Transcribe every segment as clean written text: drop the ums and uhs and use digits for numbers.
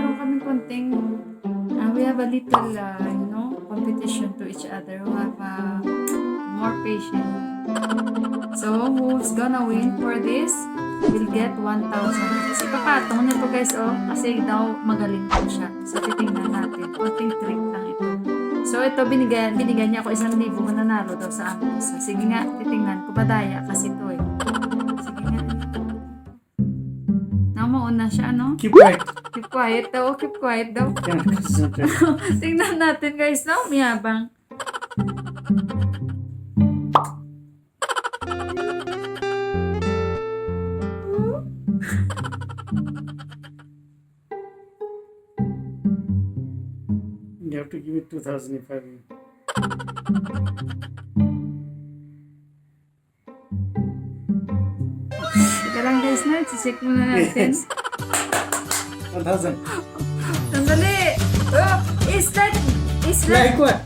meron kaming konting, we have a little, competition to each other who have more patience. So, who's gonna win for this will get 1,000. Kasi papatong na to guys, kasi daw magaling po siya. So, titingnan natin. Konting trick lang ito. So, ito, binigyan niya ako 1,000 mananalo daw sa akin. So, sige nga, titingnan ko. Madaya kasi ito eh. Sige nga. Mauna siya, no? Keep quiet. Keep quiet daw. Keep quiet daw. Tingnan natin guys, no? Miyabang. You have to give it 2,000 if I win. Teka lang guys na, check muna natin. 1,000. Sandali! Oh, is Like what?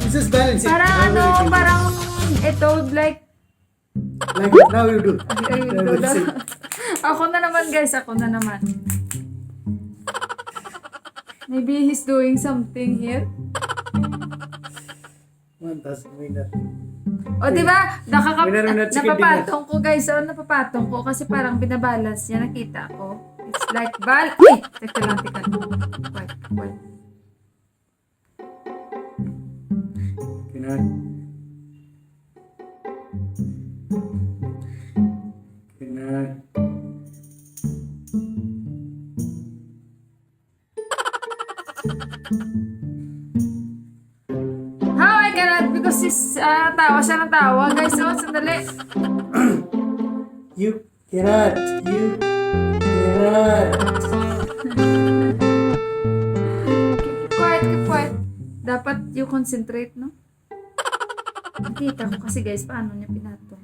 This is balancing. parang parang ito like Like what? Now you do. Ako na naman guys, ako na naman. Maybe he's doing something here. 1,000 winner. O diba? Winner, chicken Napapatong ko guys. Napapatong ko kasi parang binabalance niya. Nakita ko. It's like Uy! Teka lang. Wait. Pinay. How I cannot because tawa siya ng tawa guys. So, sandali. You cannot. Keep quiet. Dapat you concentrate, no? Nakita ko kasi guys, paano niya pinatong.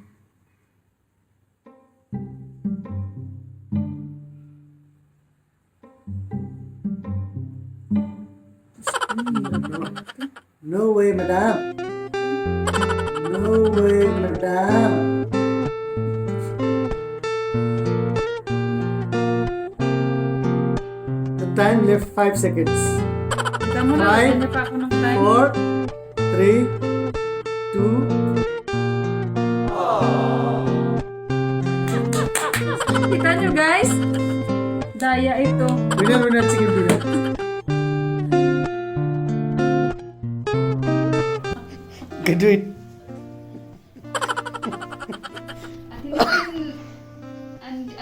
No way, madam. No way, madam. The time left 5 seconds. Kita mo na, Five, niya pa ako ng time. 4, 3, 2. Kita nyo guys? Daya ito. Winner, chicken dinner. Can do it.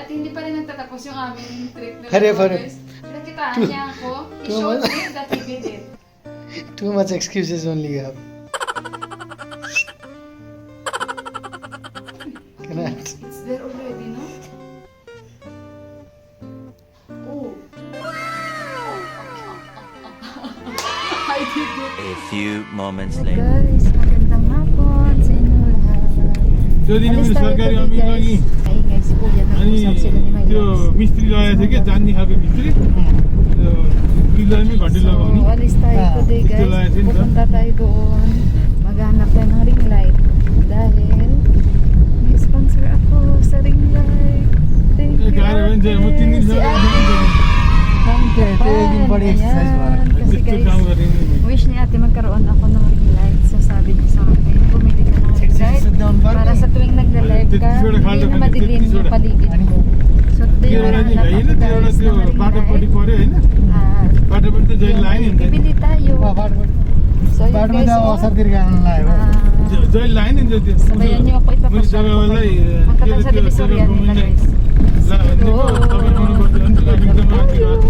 At hindi pa rin nagtatapos yung aming trick na Hurry up. guys. Pinakitaan niya ako. He showed me that he did it. Too much excuses only you have. Cannot. It's there already, no? Oh. I did it. A few moments later. Guys, magandang hapon sa inyo lahat. त्यो सरकारी अमिर लागि Ay guys, kuya na अनि usap sila ni त्यो Mayos. मिस्त्री लगाएको थियो क्या जान्ने खालको मिस्त्री त्यो बिलमै घटी लगाउने So, alis tayo today guys. Ito lang, Sinta. Pupunta tayo doon. Maghanap tayo ng ring light. Dahil may sponsor ako sa ring light. Thank you. गाह्रो हुन्छ म 3 दिन Si ate. Ayan. Kasi त्यस्तो काम guys, गरेँ नि मैले wish ni ate magkaroon ako ng ring light. So sabi niya sa akin, bumili ka ng ring light. Para sa tuwing nagla-live ka, hindi na madilim yung paligid mo. So today, त्यो एउटा नि maghanap होइन ako त्यो एउटा guys त्यो ng ring बाटोपट्टि light. पर्यो होइन Ah, बाटोपट्टि त जहिले लाइन हुन्छ bibili tayo. So yun guys, जहिले लाइन हुन्छ त्यो sabayan niyo ako मैले ipapasyal ko जग्गालाई kayo. Magkata sa Divisoria nila guys. ला भनेको तपाईँ आउनुपर्छ भने चाहिँ एकदम आशीर्वाद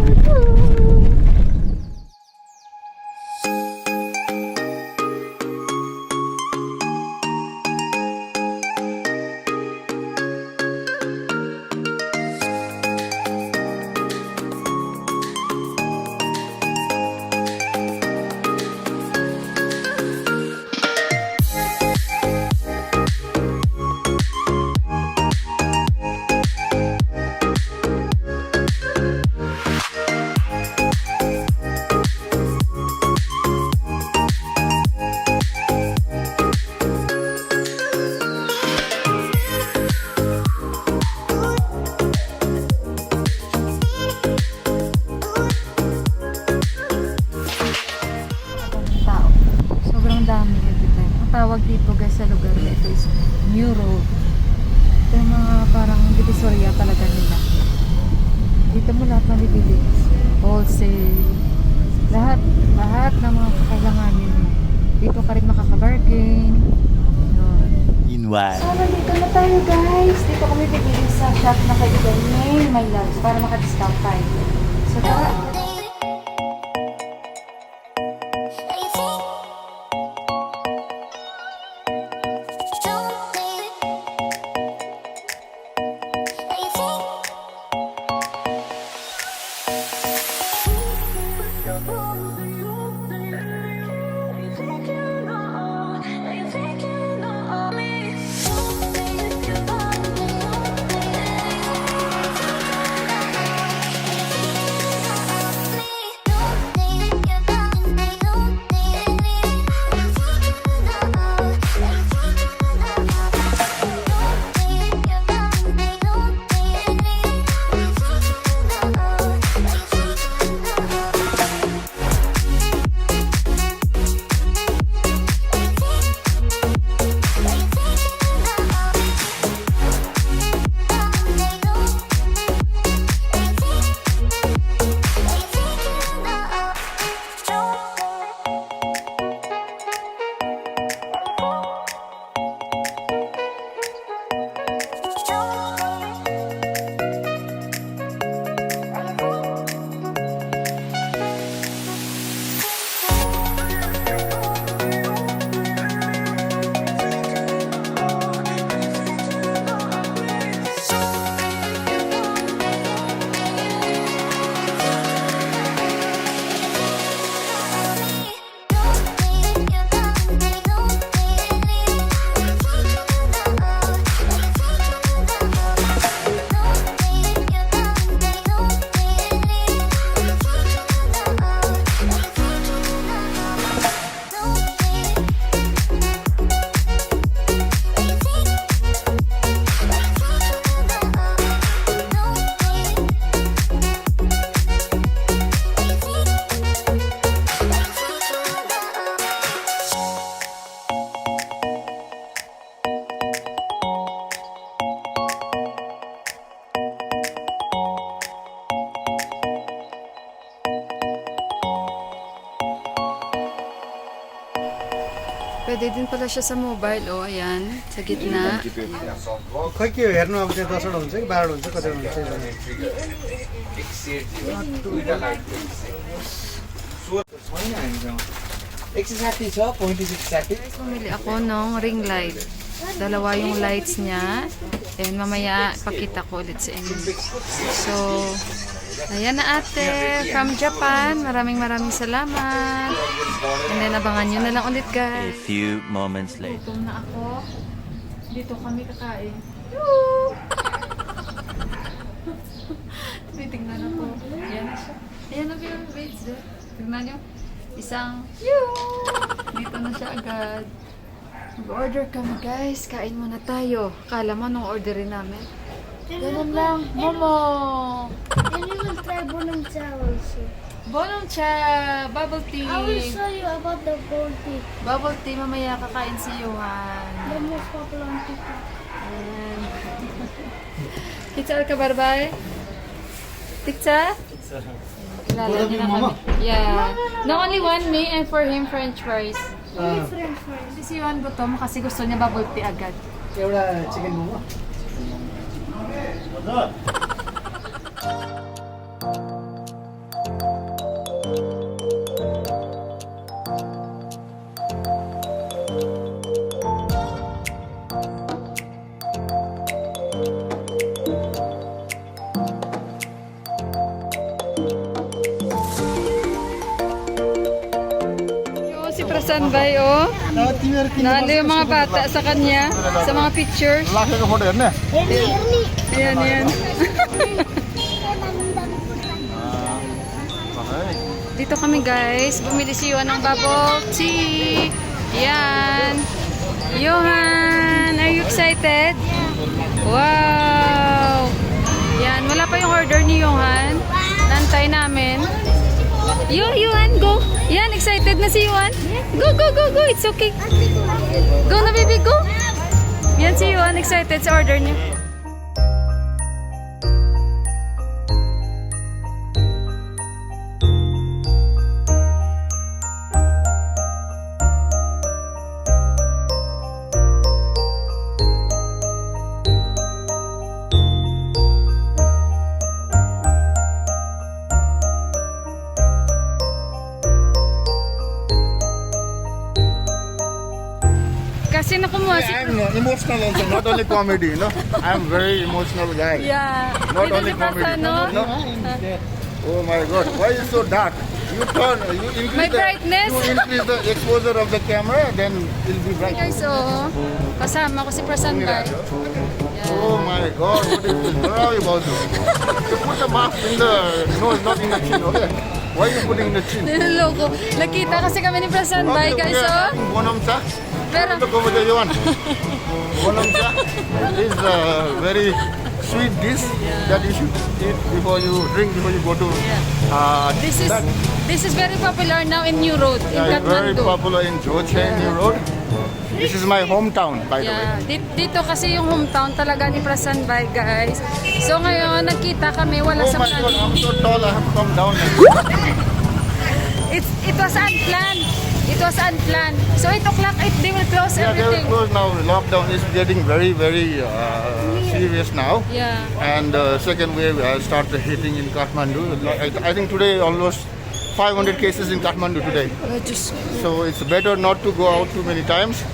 Lahat ng mga kakailanganin mo. Dito ka rin makaka-bargain. Yun. Meanwhile. So, nandito na tayo guys. Dito kami bibili sa shop na kaibigan ni My Love para maka-discount tayo. So, tara. Pwede din pala siya sa mobile, oh, ayan, sa gitna. खै के हो हेर्नु अब त्यहाँ 10 वटा हुन्छ कि 12 वटा हुन्छ कतिवटा Guys, bumili ako ng ring light. Dalawa yung lights niya. And mamaya, pakita ko ulit sa inyo. So, ayan na ate, from Japan. Maraming salamat. And then, abangan nyo na lang ulit, A guys. few moments later. Gutom na ako. Dito kami kakain. Yoo! Titingnan ako. Ayan na siya. Ayan na yung weights. Tingnan nyo. Isang yoo! Dito na siya agad. Mag-order kami, guys. Kain muna tayo. Kala mo nung orderin namin. Ganun lang. Momo! Then we will try bonum cha also. Bonong cha! Bubble tea! I will show you about the gold tea. Bubble tea, mamaya kakain si Johan. The most popular on TikTok. Ayan. Pizza ka, barbay? Pizza? Kilala niyo na kami. Yeah. No, only one me and for him French fries. Only French fries. Kasi si Johan gutom kasi gusto niya bubble tea agad. एउटा चिकन momo Yung si Prasanbay, oh. तिमीहरू किन Nalo yung mga bata sa kanya, sa mga pictures. लाखेको फोटो हेर्ने Ayan, ayan. Dito kami, guys. Bumili si Johan ng bubble tea. Ayan. Johan, are you excited? Wow! Yan, wala pa yung order ni Johan. Nantay namin. Johan, go! Yan, excited na si Johan. Go, go, go, go! It's okay. Go na, baby, go! Yan si Johan, excited sa order niya. sino kumuha? I'm emotional also, not only comedy, you know. I'm very emotional guy. Yeah. Not Dito only si Pasa, comedy. no? No. Oh my God, why is so dark? You turn, you increase My brightness. You increase the exposure of the camera, then it'll be bright. Guys, oh. Kasama ko si Prasan Bay. Oh my God, what is this? Where are you about to? You put the mask in the nose, not in the chin, okay? Why are you putting in the chin? Niloloko. Nakita kasi kami ni Prasan Bay, guys, oh. Bonam cha. Pero, Look over there, Yuan. Bonam cha is a very sweet dish that you should eat before you drink, before you go to bed. this is very popular now in New Road, in Yeah, it's very Kathmandu. popular in Joche, New Road. This is my hometown, by the way. Yeah, dito kasi yung hometown talaga ni Prasan Bay, guys. So ngayon, nagkita kami, wala Oh sa my God, plan. I'm so tall, I have to come down. It was unplanned. It was unplanned. So 8 o'clock, they will close Yeah, they will everything. close now. Lockdown is getting very, very serious now. Yeah. And second wave started hitting in Kathmandu. I think today almost 500 cases in Kathmandu today. So it's better not to go out too many times.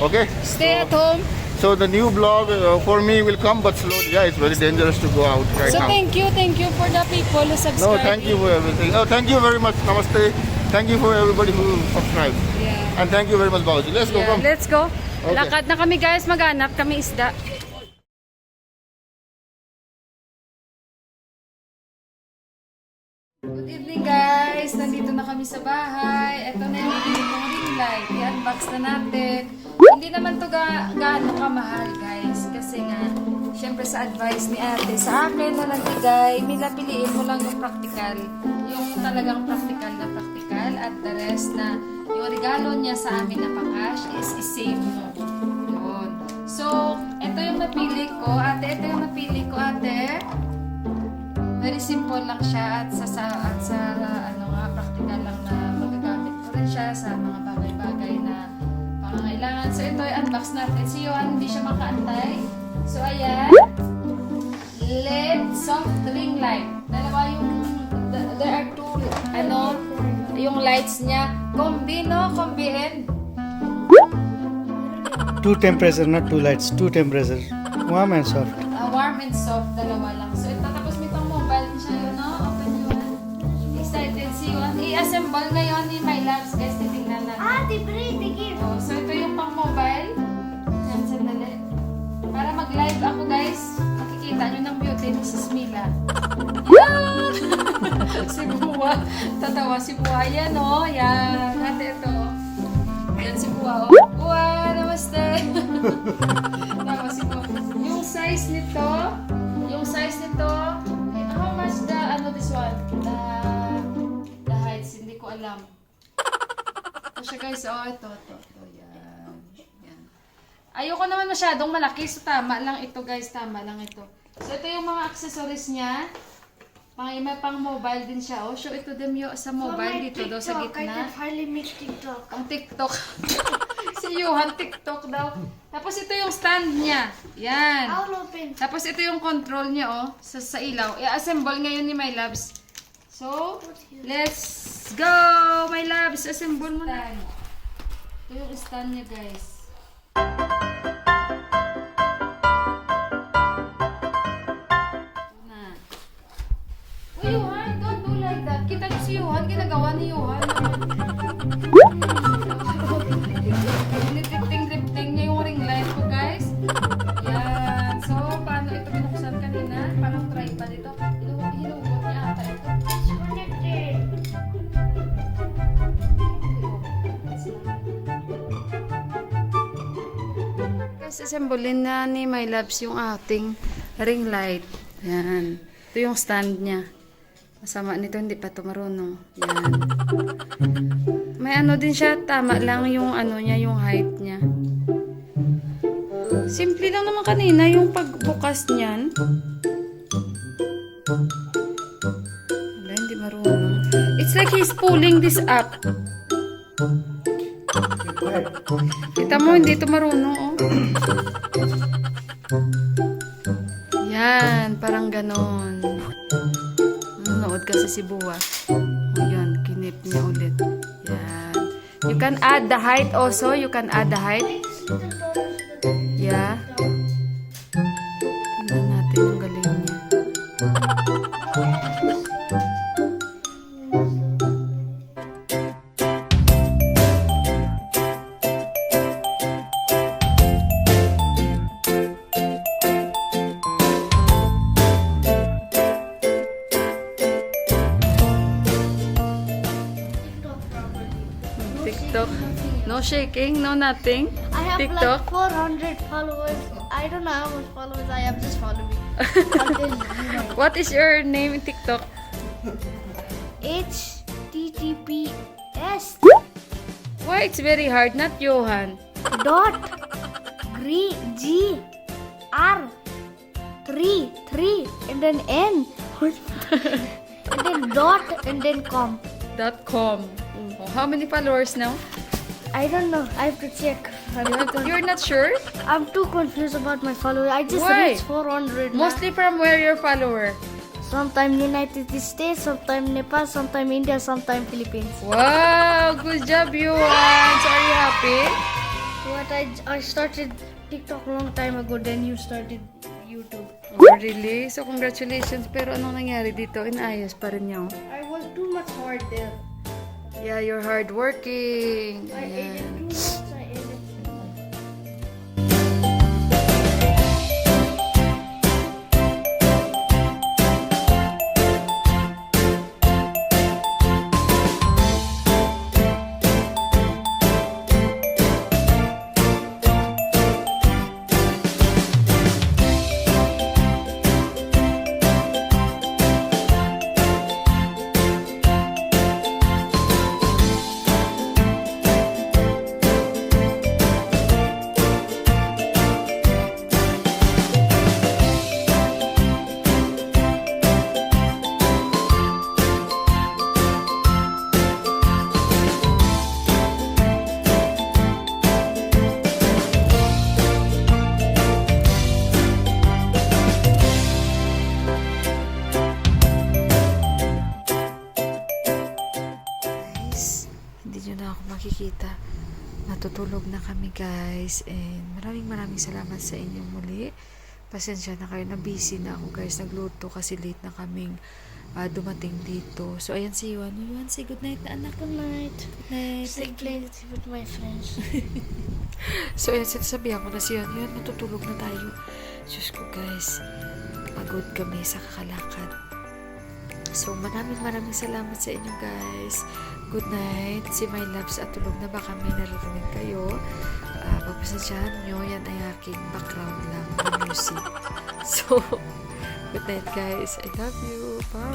Okay? Stay at home. So the new blog for me will come, but slowly. Yeah, it's very dangerous to go out right So now. thank you for the people who subscribe. No, thank you for everything. Oh, thank you very much. Namaste. Thank you for everybody who subscribed. Yeah. And thank you very much, Babaji. Let's go. Yeah, Come. let's go. Okay. Lakad na kami, guys, maghanap kami isda. Good evening, guys. Nandito na kami sa bahay. Ito na yung binili kong ring light. I-unbox na natin. Hindi naman to gaano kamahal, guys. Kasi nga, syempre sa advice ni ate, sa akin na nagbigay, piliin mo lang yung practical. Yung talagang practical na practical. At the rest na yung regalo niya sa amin na pang-cash is i-save mo. Yun. So, ito yung napili ko. Ate, ito yung napili ko, ate. Very simple lang siya at sa ano nga practical lang na magagamit ko rin siya sa mga bagay-bagay na pangangailangan. So ito i-unbox natin. Si Johan hindi siya makaantay. So ayan. LED soft ring light. Dalawa yung there are two yung lights niya. Combi no? Combi and Two temperature, not two lights. Two temperature. Warm and soft. warm and soft. Dalawa lang. So ito tapos may pang mobile din siya yun, no? Open yun. Excited si yun. I-assemble ngayon ni My Loves. Guys, titingnan natin. Oh, so ito yung pang mobile. Yan, sandali. Para mag-live ako, guys. Makikita nyo ng beauty ni Sis Mila. Yan! Si Buwa. Tatawa si Buwa. Yan, oh. Yan. Ate, ito. Yan si Buwa, oh. Buwa, namaste. Tama si Buwa. Yung size nito, how much this one? The heights, hindi ko alam. Ito siya, guys, oh, ito, yan. Ayoko naman masyadong malaki, so tama lang ito, guys, tama lang ito. So ito yung mga accessories niya. May pang mobile din siya, oh. Show ito dem yo sa mobile dito daw sa I gitna. can hardly make TikTok. Ang TikTok. Si Johan TikTok daw. Tapos ito yung stand niya. Yan. I'll open. Tapos ito yung control niya, oh, sa ilaw. I-assemble ngayon ni My Loves. So, let's go, My Loves. Assemble mo na. Ito yung stand niya, guys. Ito na. Uy, Johan, don't do like that. Kita niyo si Johan, ginagawa ni Johan. Drifting niya yung ring light ko, guys. Yan. So, paano ito binuksan kanina? Parang tripod ito. Hinugot niya ata ito. Connected. Guys, assemble na ni My Loves yung ating ring light. Yan. Ito yung stand niya. Masama nito, hindi pa ito marunong. Yan. May ano din siya, tama lang yung ano niya, yung height niya. Simple lang naman kanina yung pagbukas niyan. Wala, hindi marunong. It's like he's pulling this up. Kita mo, hindi ito marunong, oh. Yan, parang ganon. Nanonood kasi si Buwa. O yan, kinip niya ulit. Yan. You can add the height also. You can add the height. Yeah. Tingnan natin ang galing niya. TikTok. No shaking, no nothing. I have TikTok. like 400 followers. I don't know how much followers I have. Just follow me. I'll tell you. What is your name in TikTok? HTTPS Why it's very hard? Not Johan. dot G R 3 and then N and then dot and then com. .com. Oh, how many followers now? I don't know. I have to check. You're not sure? I'm too confused about my followers. I just Why? reached 400. now. Mostly from where your follower? Sometime United States, sometime Nepal, sometime India, sometime Philippines. Wow, good job, Johan. So are you happy? What I started TikTok a long time ago. Then you started YouTube. Oh, really? So congratulations. Pero anong nangyari dito? Inayos pa rin niyo. I was too much hard there. Yeah, you're hardworking. I ate it too much. I ate it. makikita. Natutulog na kami guys, and maraming salamat sa inyo muli. Pasensya na kayo, na busy na ako guys, nagluto kasi late na kaming dumating dito. So ayan si Yuan. Yuan, say good night na anak. Good night. Good night. Stay playing with my friends. So ayan, sinasabihan ko na si Yuan, Yuan, matutulog na tayo. Diyos ko guys, pagod kami sa kakalakad. So maraming salamat sa inyo guys. Good night. Si my loves at tulog na, baka may naririnig kayo. Pagpasensyahan nyo, yan ay aking background lang na music. So, good night guys. I love you. Bye.